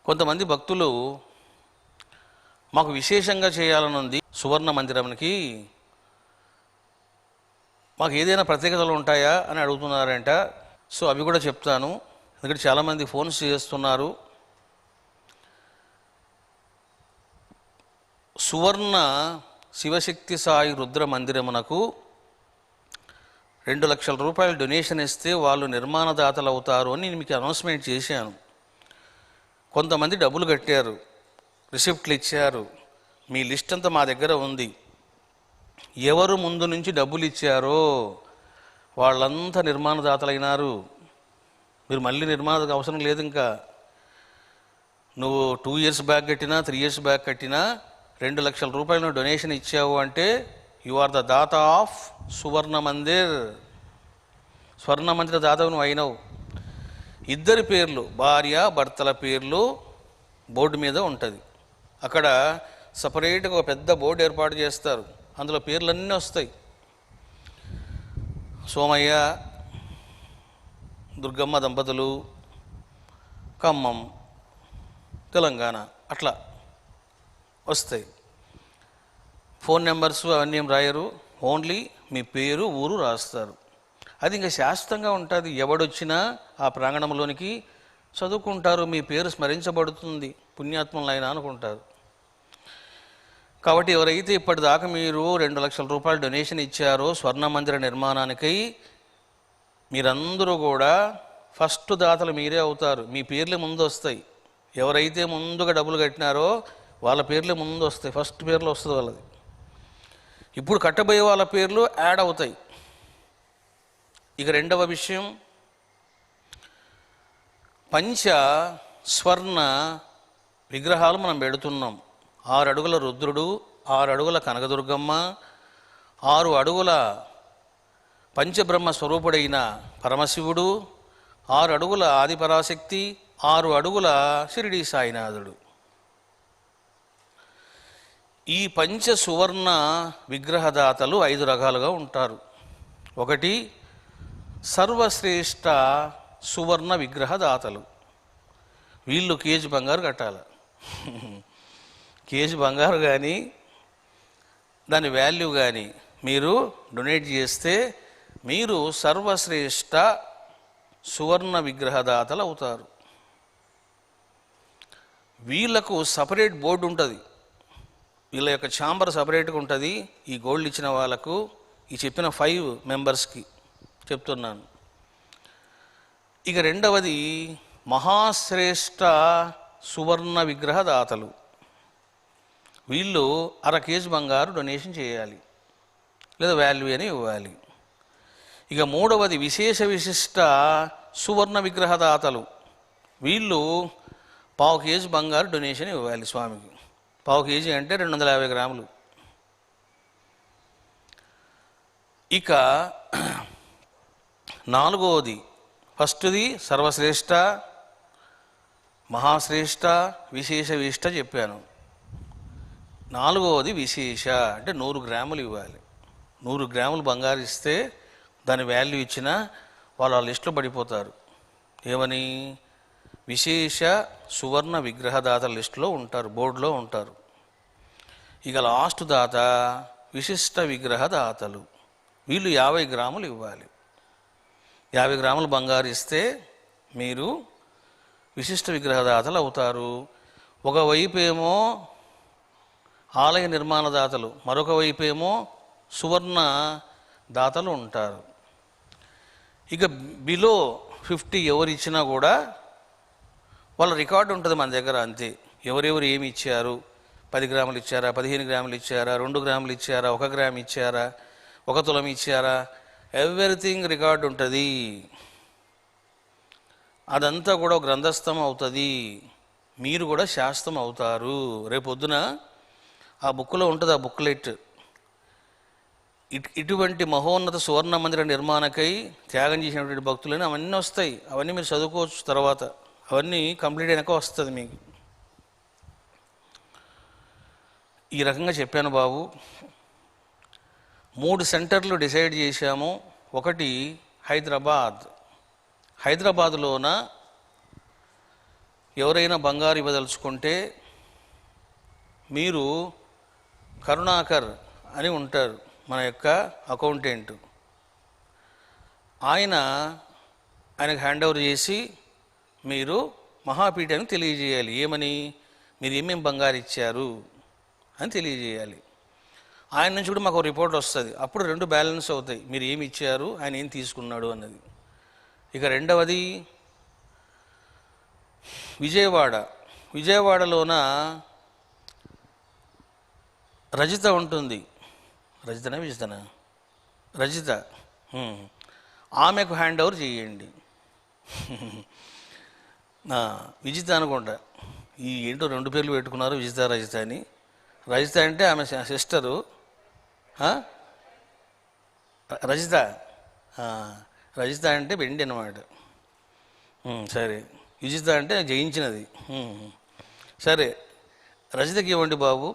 కొంతమంది భక్తులు మాకు విశేషంగా చేయాలని ఉంది సువర్ణ మందిరంకి, మాకు ఏదైనా ప్రత్యేకతలు ఉంటాయా అని అడుగుతున్నారంట. సో అవి కూడా చెప్తాను, ఎందుకంటే చాలామంది ఫోన్స్ చేస్తున్నారు. సువర్ణ శివశక్తి సాయి రుద్ర మందిరమునకు 2 లక్షల రూపాయలు డొనేషన్ ఇస్తే వాళ్ళు నిర్మాణదాతలు అవుతారు అని నేను మీకు అనౌన్స్మెంట్ చేశాను. కొంతమంది డబ్బులు కట్టారు, రిసిప్ట్లు ఇచ్చారు, మీ లిస్ట్ అంతా మా దగ్గర ఉంది. ఎవరు ముందు నుంచి డబ్బులు ఇచ్చారో వాళ్ళంతా నిర్మాణదాతలైనారు. మీరు మళ్ళీ నిర్మాణదాత అవసరం లేదు. ఇంకా నువ్వు 2 years బ్యాక్ కట్టినా 3 years బ్యాక్ కట్టినా 2 లక్షల రూపాయలు డొనేషన్ ఇచ్చావు అంటే యు ఆర్ ద దాత ఆఫ్ సువర్ణ మందిర్. స్వర్ణ మందిర దాతవు నువ్వు అయినవు. ఇద్దరి పేర్లు, భార్య భర్తల పేర్లు బోర్డు మీద ఉంటుంది. అక్కడ సపరేట్గా ఒక పెద్ద బోర్డు ఏర్పాటు చేస్తారు, అందులో పేర్లన్నీ వస్తాయి. సోమయ్య, దుర్గమ్మ దంపతులు, ఖమ్మం, తెలంగాణ, అట్లా వస్తాయి. ఫోన్ నెంబర్స్ అవన్నీ ఏం రాయరు, ఓన్లీ మీ పేరు ఊరు రాస్తారు. అది ఇంకా శాశ్వతంగా ఉంటుంది. ఎవడొచ్చినా ఆ ప్రాంగణంలోనికి చదువుకుంటారు, మీ పేరు స్మరించబడుతుంది, పుణ్యాత్మలైనా అనుకుంటారు. కాబట్టి ఎవరైతే ఇప్పటిదాకా మీరు 2 లక్షల రూపాయలు డొనేషన్ ఇచ్చారో స్వర్ణ మందిర నిర్మాణానికి, మీరందరూ కూడా ఫస్ట్ దాతలు మీరే అవుతారు. మీ పేర్లే ముందు వస్తాయి. ఎవరైతే ముందుగా డబ్బులు కట్టినారో వాళ్ళ పేర్లే ముందు వస్తాయి, ఫస్ట్ పేర్లు వస్తుంది వాళ్ళది. ఇప్పుడు కట్టబోయే వాళ్ళ పేర్లు యాడ్ అవుతాయి. ఇక రెండవ విషయం, పంచ స్వర్ణ విగ్రహాలు మనం పెడుతున్నాం. 6 అడుగుల రుద్రుడు, 6 అడుగుల కనకదుర్గమ్మ, 6 అడుగుల పంచబ్రహ్మ స్వరూపుడైన పరమశివుడు, 6 అడుగుల ఆదిపరాశక్తి, 6 అడుగుల షిరిడీ సాయినాథుడు. ఈ పంచ సువర్ణ విగ్రహదాతలు 5 రకాలుగా ఉంటారు. ఒకటి సర్వశ్రేష్ఠ సువర్ణ విగ్రహదాతలు. వీళ్ళు కేజీ బంగారు కట్టాలి. కేజీ బంగారు కానీ దాని వాల్యూ కానీ మీరు డొనేట్ చేస్తే మీరు సర్వశ్రేష్ఠ సువర్ణ విగ్రహదాతలు అవుతారు. వీళ్ళకు సపరేట్ బోర్డు ఉంటుంది, వీళ్ళ యొక్క ఛాంబర్ సపరేట్గా ఉంటుంది. ఈ గోల్డ్ ఇచ్చిన వాళ్ళకు, ఈ చెప్పిన 5 మెంబర్స్కి చెప్తున్నాను. ఇక రెండవది మహాశ్రేష్ఠ సువర్ణ విగ్రహదాతలు. వీళ్ళు 1/2 కేజీ బంగారు డొనేషన్ చేయాలి, లేదా వాల్యూ అని ఇవ్వాలి. ఇక మూడవది విశిష్ట సువర్ణ విగ్రహదాతలు. వీళ్ళు 1/4 కేజీ బంగారు డొనేషన్ ఇవ్వాలి స్వామికి. 1/4 కేజీ అంటే 250 గ్రాములు. ఇక నాలుగవది, ఫస్ట్ది సర్వశ్రేష్ఠ, మహాశ్రేష్ఠ, విశేష చెప్పాను. నాలుగవది విశేష అంటే 100 గ్రాములు ఇవ్వాలి. 100 గ్రాములు బంగారు ఇస్తే దాని వాల్యూ ఇచ్చినా వాళ్ళు ఆ లిస్టులో పడిపోతారు. ఏమని? విశేష సువర్ణ విగ్రహదాత లిస్టులో ఉంటారు, బోర్డులో ఉంటారు. ఇక లాస్ట్ దాత విశిష్ట విగ్రహదాతలు. వీళ్ళు 50 గ్రాములు ఇవ్వాలి. 50 గ్రాములు బంగారు ఇస్తే మీరు విశిష్ట విగ్రహదాతలు అవుతారు. ఒకవైపు ఏమో ఆలయ నిర్మాణదాతలు, మరొక వైపు ఏమో సువర్ణ దాతలు ఉంటారు. ఇక బిలో 50 ఎవరు ఇచ్చినా కూడా వాళ్ళ రికార్డు ఉంటుంది మన దగ్గర, అంతే. ఎవరెవరు ఏమి ఇచ్చారు, 10 గ్రాములు ఇచ్చారా, 15 గ్రాములు ఇచ్చారా, 2 గ్రాములు ఇచ్చారా, 1 గ్రామ్ ఇచ్చారా, 1 తులం ఇచ్చారా, ఎవ్రీథింగ్ రికార్డు ఉంటుంది. అదంతా కూడా గ్రంథస్థం అవుతుంది. మీరు కూడా శాస్త్రం అవుతారు. రేపొద్దున ఆ బుక్లో ఉంటుంది, ఆ బుక్లెట్. ఇటువంటి మహోన్నత సువర్ణ మందిర నిర్మాణకై త్యాగం చేసినటువంటి భక్తులని అవన్నీ వస్తాయి. అవన్నీ మీరు చదువుకోవచ్చు తర్వాత, అవన్నీ కంప్లీట్ అయినాక వస్తుంది మీకు. ఈ రకంగా చెప్పాను బాబు. 3 సెంటర్లు డిసైడ్ చేశాము. ఒకటి హైదరాబాద్లోన ఎవరైనా బంగారు ఇవ్వదలుచుకుంటే మీరు కరుణాకర్ అని ఉంటారు మన యొక్క అకౌంటెంట్, ఆయనకు హ్యాండ్ ఓవర్ చేసి మీరు మహాపీఠానికి తెలియజేయాలి. ఏమని? మీరు ఏమేమి బంగారు ఇచ్చారు అని తెలియజేయాలి. ఆయన నుంచి కూడా మాకు రిపోర్ట్ వస్తుంది. అప్పుడు రెండు బ్యాలెన్స్ అవుతాయి, మీరు ఏమి ఇచ్చారు, ఆయన ఏం తీసుకున్నాడు అన్నది. ఇక రెండవది విజయవాడలోన రజిత ఉంటుంది. రజిత ఆమెకు హ్యాండ్ ఓవర్ చేయండి. విజిత అనుకుంటా, ఈ ఏంటో రెండు పేర్లు పెట్టుకున్నారు, రజిత అని. రజిత అంటే ఆమె సిస్టరు. రజిత అంటే వెండి అన్నమాట. సరే, విజిత అంటే జయించినది. సరే, రజితకి ఇవ్వండి బాబు,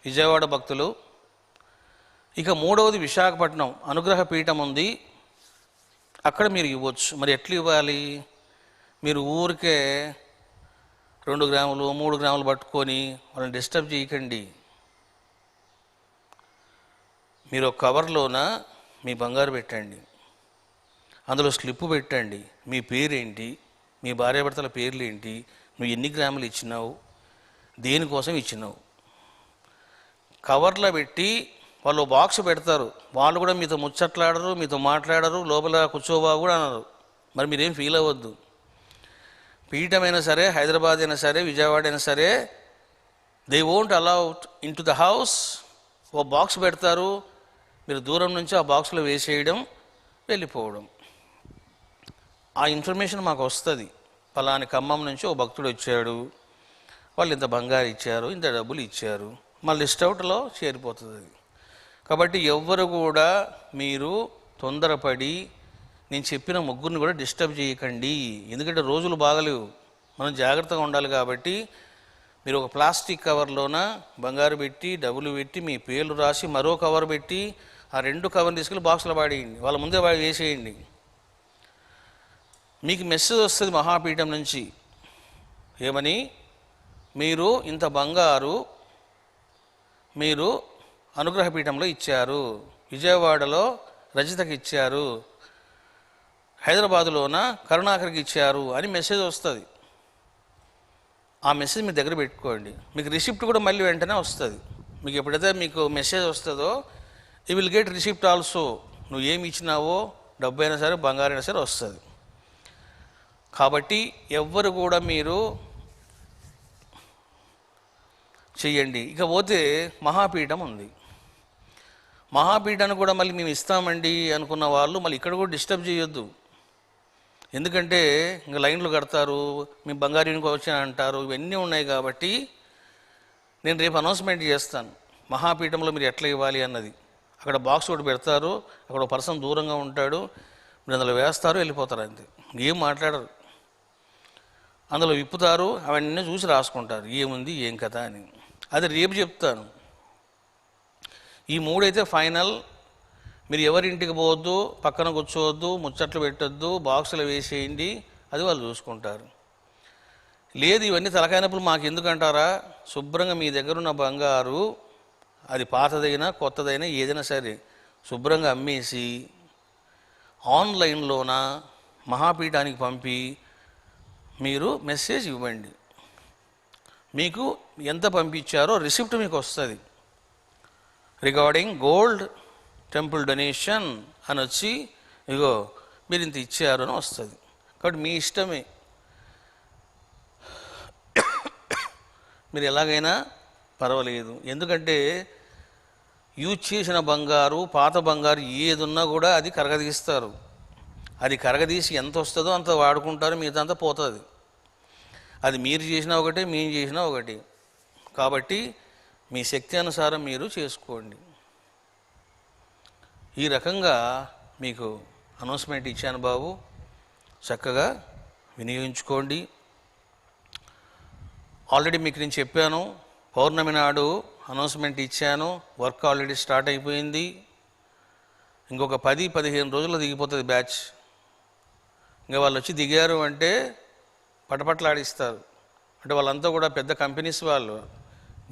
విజయవాడ భక్తులు. ఇక మూడవది విశాఖపట్నం అనుగ్రహ పీఠం ఉంది, అక్కడ మీరు ఇవ్వచ్చు. మరి ఎట్లా ఇవ్వాలి? మీరు ఊరికే 2 గ్రాములు 3 గ్రాములు పట్టుకొని వాళ్ళని డిస్టర్బ్ చేయకండి. మీరు ఒక కవర్లోన మీ బంగారు పెట్టండి, అందులో స్లిప్పు పెట్టండి, మీ పేరేంటి, మీ భార్యాభర్తల పేర్లు ఏంటి, నువ్వు ఎన్ని గ్రాములు ఇచ్చినావు, దేనికోసం ఇచ్చినావు, కవర్లో పెట్టి వాళ్ళు బాక్స్ పెడతారు. వాళ్ళు కూడా మీతో ముచ్చట్లాడరు, మీతో మాట్లాడరు, లోపల కూర్చోబా కూడా అన్నారు. మరి మీరేం ఫీల్ అవ్వద్దు. పీఠమైనా సరే, హైదరాబాద్ అయినా సరే, విజయవాడ అయినా సరే, they won't allow into the house. ఓ బాక్స్ పెడతారు, మీరు దూరం నుంచి ఆ బాక్స్లో వేసేయడం, వెళ్ళిపోవడం. ఆ ఇన్ఫర్మేషన్ మాకు వస్తుంది. పలాని ఖమ్మం నుంచి ఓ భక్తుడు వచ్చాడు, వాళ్ళు ఇంత బంగారు ఇచ్చారు, ఇంత డబ్బులు ఇచ్చారు, మళ్ళీ లిస్ట్ అవుట్లో చేరిపోతుంది అది. కాబట్టి ఎవ్వరు కూడా మీరు తొందరపడి నేను చెప్పిన ముగ్గురిని కూడా డిస్టర్బ్ చేయకండి. ఎందుకంటే రోజులు బాగలేవు, మనం జాగ్రత్తగా ఉండాలి. కాబట్టి మీరు ఒక ప్లాస్టిక్ కవర్లోన బంగారు పెట్టి, డబ్బులు పెట్టి, మీ పేర్లు రాసి, మరో కవర్ పెట్టి, ఆ 2 కవర్లు తీసుకెళ్ళి బాక్స్లో పాడేయండి, వాళ్ళ ముందే వేసేయండి. మీకు మెసేజ్ వస్తుంది మహాపీఠం నుంచి, ఏమని? మీరు ఇంత బంగారు మీరు అనుగ్రహపీఠంలో ఇచ్చారు, విజయవాడలో రజితకి ఇచ్చారు, హైదరాబాదులోన కరుణాకర్కి ఇచ్చారు అని మెసేజ్ వస్తుంది. ఆ మెసేజ్ మీ దగ్గర పెట్టుకోండి. మీకు రిసిప్ట్ కూడా మళ్ళీ వెంటనే వస్తుంది. మీకు ఎప్పుడైతే మీకు మెసేజ్ వస్తుందో you will get receipt also. నువ్వు ఏమి ఇచ్చినావో, డబ్బు అయినా సరే, బంగారు అయినా సరే వస్తుంది. కాబట్టి ఎవ్వరు కూడా మీరు చెయ్యండి. ఇకపోతే మహాపీఠం ఉంది. మహాపీఠాన్ని కూడా మళ్ళీ మేము ఇస్తామండి అనుకున్న వాళ్ళు మళ్ళీ ఇక్కడ కూడా డిస్టర్బ్ చేయొద్దు. ఎందుకంటే ఇంకా లైన్లు కడతారు, మీ బంగారు యూనికి వచ్చాను అంటారు, ఇవన్నీ ఉన్నాయి. కాబట్టి నేను రేపు అనౌన్స్మెంట్ చేస్తాను మహాపీఠంలో మీరు ఎట్లా ఇవ్వాలి అన్నది. అక్కడ బాక్స్ ఒకటి పెడతారు, అక్కడ ఒక పర్సన్ దూరంగా ఉంటాడు, మీరు అందులో వేస్తారు, వెళ్ళిపోతారు, అంతే, ఏం మాట్లాడరు. అందులో విప్పుతారు, అవన్నీ చూసి రాసుకుంటారు ఏముంది ఏం కథ అని. అది రేపు చెప్తాను. ఈ 3 అయితే ఫైనల్. మీరు ఎవరింటికి పోవద్దు, పక్కన కూర్చోవద్దు, ముచ్చట్లు పెట్టొద్దు, బాక్సులు వేసేయండి, అది వాళ్ళు చూసుకుంటారు. లేదు ఇవన్నీ తలకాయ నొప్పులు మాకు ఎందుకంటారా? శుభ్రంగా మీ దగ్గర ఉన్న బంగారు, అది పాతదైనా కొత్తదైనా ఏదైనా సరే, శుభ్రంగా అమ్మేసి ఆన్లైన్లోన మహాపీఠానికి పంపి మీరు మెసేజ్ ఇవ్వండి. మీకు ఎంత పంపించారో రిసిప్ట్ మీకు వస్తుంది. రిగార్డింగ్ గోల్డ్ టెంపుల్ డొనేషన్ అని వచ్చి, ఇగో మీరు ఇంత ఇచ్చారు అని వస్తుంది. కాబట్టి మీ ఇష్టమే, మీరు ఎలాగైనా పర్వాలేదు. ఎందుకంటే యూజ్ చేసిన బంగారు, పాత బంగారు ఏది ఉన్నా కూడా అది కరగదీస్తారు. అది కరగదీసి ఎంత వస్తుందో అంత వాడుకుంటారు, మిగతా అంతా పోతుంది. అది మీరు చేసినా ఒకటే, మేము చేసినా ఒకటి. కాబట్టి మీ శక్తి అనుసారం మీరు చేసుకోండి. ఈ రకంగా మీకు అనౌన్స్మెంట్ ఇచ్చాను బాబు, చక్కగా వినియోగించుకోండి. ఆల్రెడీ మీకు నేను చెప్పాను, పౌర్ణమి నాడు అనౌన్స్మెంట్ ఇచ్చాను, వర్క్ ఆల్రెడీ స్టార్ట్ అయిపోయింది. ఇంకొక 10-15 రోజుల్లో దిగిపోతుంది బ్యాచ్. ఇంకా వాళ్ళు వచ్చి దిగారు అంటే పటపట్లాడిస్తారు. అంటే వాళ్ళంతా కూడా పెద్ద కంపెనీస్ వాళ్ళు,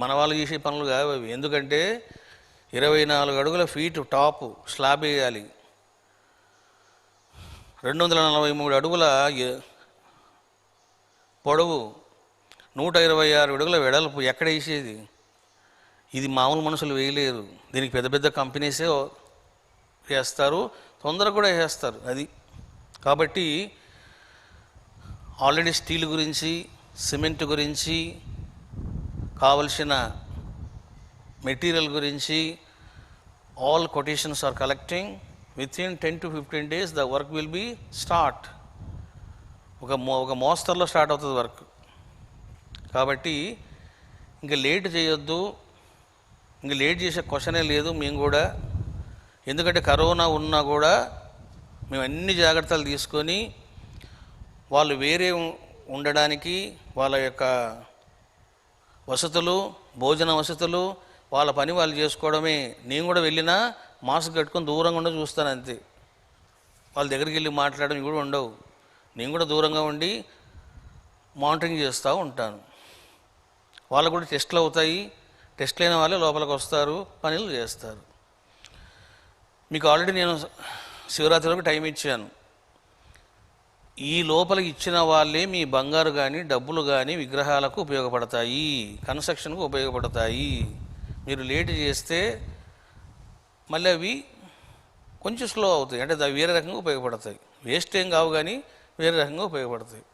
మన వాళ్ళు చేసే పనులు కావు అవి. ఎందుకంటే 24 అడుగుల ఫీట్ టాపు స్లాబ్ వేయాలి, 243 అడుగుల పొడవు, 126 అడుగుల వెడల్పు. ఎక్కడ వేసేది? ఇది మామూలు మనుషులు వేయలేరు. దీనికి పెద్ద పెద్ద కంపెనీసే వేస్తారు, తొందరగా కూడా వేసేస్తారు. అది కాబట్టి ఆల్రెడీ స్టీల్ గురించి, సిమెంట్ గురించి, కావలసిన మెటీరియల్ గురించి all quotations are collecting. Within 10 to 15 days the work will be start. ఒక మోస్తరులో స్టార్ట్ అవుతుంది వర్క్. కాబట్టి ఇంకా లేట్ చేయొద్దు. ఇంక లేట్ చేసే క్వశ్చనే లేదు మేము కూడా. ఎందుకంటే కరోనా ఉన్నా కూడా మేము అన్ని జాగ్రత్తలు తీసుకొని వాళ్ళు వేరే ఉండడానికి వాళ్ళ యొక్క వసతులు, భోజన వసతులు, వాళ్ళ పని వాళ్ళు చేసుకోవడమే. నేను కూడా వెళ్ళినా మాస్క్ కట్టుకొని దూరంగా ఉండి చూస్తాను అంతే. వాళ్ళ దగ్గరికి వెళ్ళి మాట్లాడడం కూడా ఉండవు. నేను కూడా దూరంగా ఉండి మానిటరింగ్ చేస్తూ ఉంటాను. వాళ్ళకు కూడా టెస్టులు అవుతాయి. టెస్ట్లు అయిన వాళ్ళే లోపలికి వస్తారు, పనులు చేస్తారు. మీకు ఆల్రెడీ నేను శివరాత్రి వరకు టైం ఇచ్చాను. ఈ లోపలికి ఇచ్చిన వాళ్ళే మీ బంగారు కానీ, డబ్బులు కానీ విగ్రహాలకు ఉపయోగపడతాయి, కన్స్ట్రక్షన్కు ఉపయోగపడతాయి. మీరు లేట్ చేస్తే మళ్ళీ అవి కొంచెం స్లో అవుతాయి. అంటే వేరే రకంగా ఉపయోగపడతాయి. వేస్ట్ ఏం కావు కానీ వేరే రకంగా ఉపయోగపడతాయి.